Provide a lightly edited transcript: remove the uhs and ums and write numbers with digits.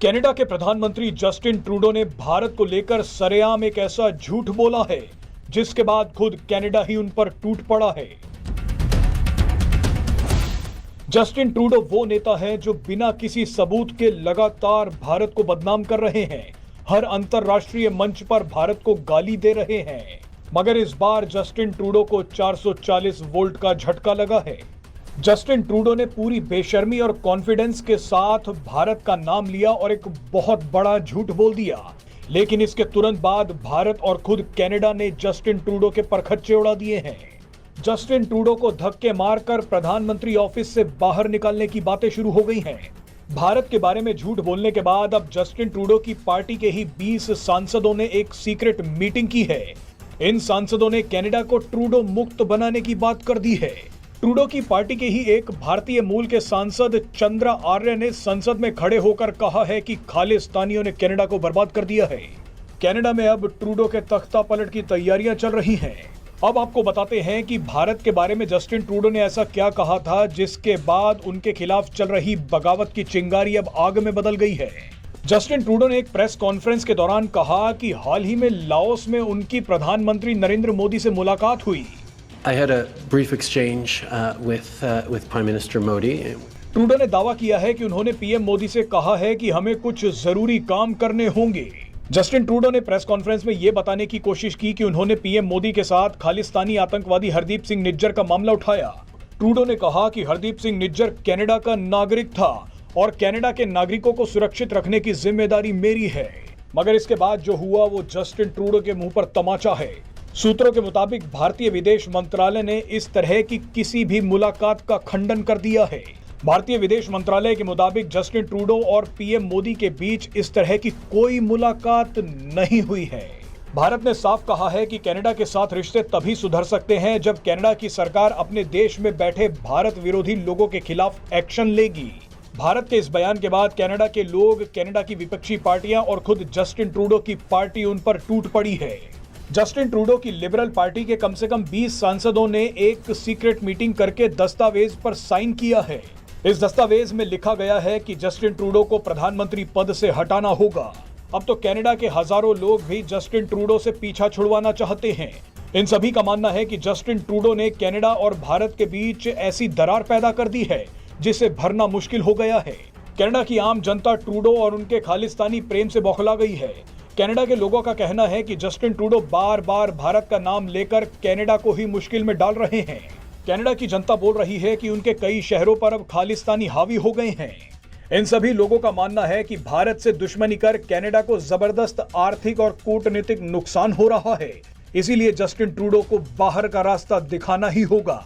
Canada के प्रधानमंत्री Justin Trudeau ने भारत को लेकर सरेआम एक ऐसा झूठ बोला है जिसके बाद खुद कनाडा ही उन पर टूट पड़ा है। जस्टिन ट्रूडो वो नेता हैं जो बिना किसी सबूत के लगातार भारत को बदनाम कर रहे हैं, हर अंतरराष्ट्रीय मंच पर भारत को गाली दे रहे हैं। मगर इस बार जस्टिन ट्रूडो को 440 वोल्ट का झटका लगा है। जस्टिन ट्रूडो ने पूरी बेशर्मी और कॉन्फिडेंस के साथ भारत का नाम लिया और एक बहुत बड़ा झूठ बोल दिया। लेकिन इसके तुरंत बाद भारत और खुद कनाडा ने जस्टिन ट्रूडो के परखच्चे उड़ा दिए हैं। जस्टिन ट्रूडो को धक्के मारकर प्रधानमंत्री ऑफिस से बाहर निकालने की बातें शुरू हो गई हैं। भारत के बारे में झूठ बोलने के बाद अब जस्टिन ट्रूडो की पार्टी के ही 20 सांसदों ने एक सीक्रेट मीटिंग की है। इन सांसदों ने कनाडा को ट्रूडो मुक्त बनाने की बात कर दी है। ट्रूडो की पार्टी के ही एक भारतीय मूल के सांसद चंद्रा आर्य ने संसद में खड़े होकर कहा है कि खालिस्तानियों ने कनाडा को बर्बाद कर दिया है। कनाडा में अब ट्रूडो के तख्ता पलट की तैयारियां चल रही हैं। अब आपको बताते हैं कि भारत के बारे में जस्टिन ट्रूडो ने ऐसा क्या कहा था जिसके बाद उनके खिलाफ चल रही बगावत की चिंगारी अब आग में बदल गई है। जस्टिन ट्रूडो ने एक प्रेस कॉन्फ्रेंस के दौरान कहा कि हाल ही में लाओस में उनकी प्रधानमंत्री नरेंद्र मोदी से मुलाकात हुई। I had a brief exchange with Prime Minister Modi. Trudeau ने दावा किया है कि उन्होंने पीएम मोदी से कहा है कि हमें कुछ जरूरी काम करने होंगे। जस्टिन ट्रूडो ने प्रेस कॉन्फ्रेंस में यह बताने की कोशिश की कि उन्होंने पीएम मोदी के साथ खालिस्तानी आतंकवादी हरदीप सिंह निज्जर का मामला उठाया। ट्रूडो ने कहा कि हरदीप सिंह निज्जर कनाडा का नागरिक था और कनाडा के नागरिकों को सुरक्षित रखने की जिम्मेदारी मेरी है। मगर इसके बाद जो हुआ वो जस्टिन ट्रूडो के मुंह पर तमाचा है। सूत्रों के मुताबिक भारतीय विदेश मंत्रालय ने इस तरह की किसी भी मुलाकात का खंडन कर दिया है। भारतीय विदेश मंत्रालय के मुताबिक जस्टिन ट्रूडो और पीएम मोदी के बीच इस तरह की कोई मुलाकात नहीं हुई है। भारत ने साफ कहा है कि कनाडा के साथ रिश्ते तभी सुधर सकते हैं जब कनाडा की सरकार अपने देश में बैठे भारत विरोधी लोगों के खिलाफ एक्शन लेगी। भारत के इस बयान के बाद कनाडा के लोग, कनाडा की विपक्षी पार्टियां और खुद जस्टिन ट्रूडो की पार्टी उन पर टूट पड़ी है। जस्टिन ट्रूडो की लिबरल पार्टी के कम से कम 20 सांसदों ने एक सीक्रेट मीटिंग करके दस्तावेज पर साइन किया है। इस दस्तावेज में लिखा गया है कि जस्टिन ट्रूडो को प्रधानमंत्री पद से हटाना होगा। अब तो कनाडा के हजारों लोग भी जस्टिन ट्रूडो से पीछा छुड़वाना चाहते हैं। इन सभी का मानना है कि जस्टिन ट्रूडो ने कनाडा और भारत के बीच ऐसी दरार पैदा कर दी है जिसे भरना मुश्किल हो गया है। कनाडा की आम जनता ट्रूडो और उनके खालिस्तानी प्रेम से बौखला गई है। कनाडा के लोगों का कहना है कि जस्टिन ट्रूडो बार बार भारत का नाम लेकर कनाडा को ही मुश्किल में डाल रहे हैं। कनाडा की जनता बोल रही है कि उनके कई शहरों पर अब खालिस्तानी हावी हो गए हैं। इन सभी लोगों का मानना है कि भारत से दुश्मनी कर कनाडा को जबरदस्त आर्थिक और कूटनीतिक नुकसान हो रहा है। इसीलिए जस्टिन ट्रूडो को बाहर का रास्ता दिखाना ही होगा।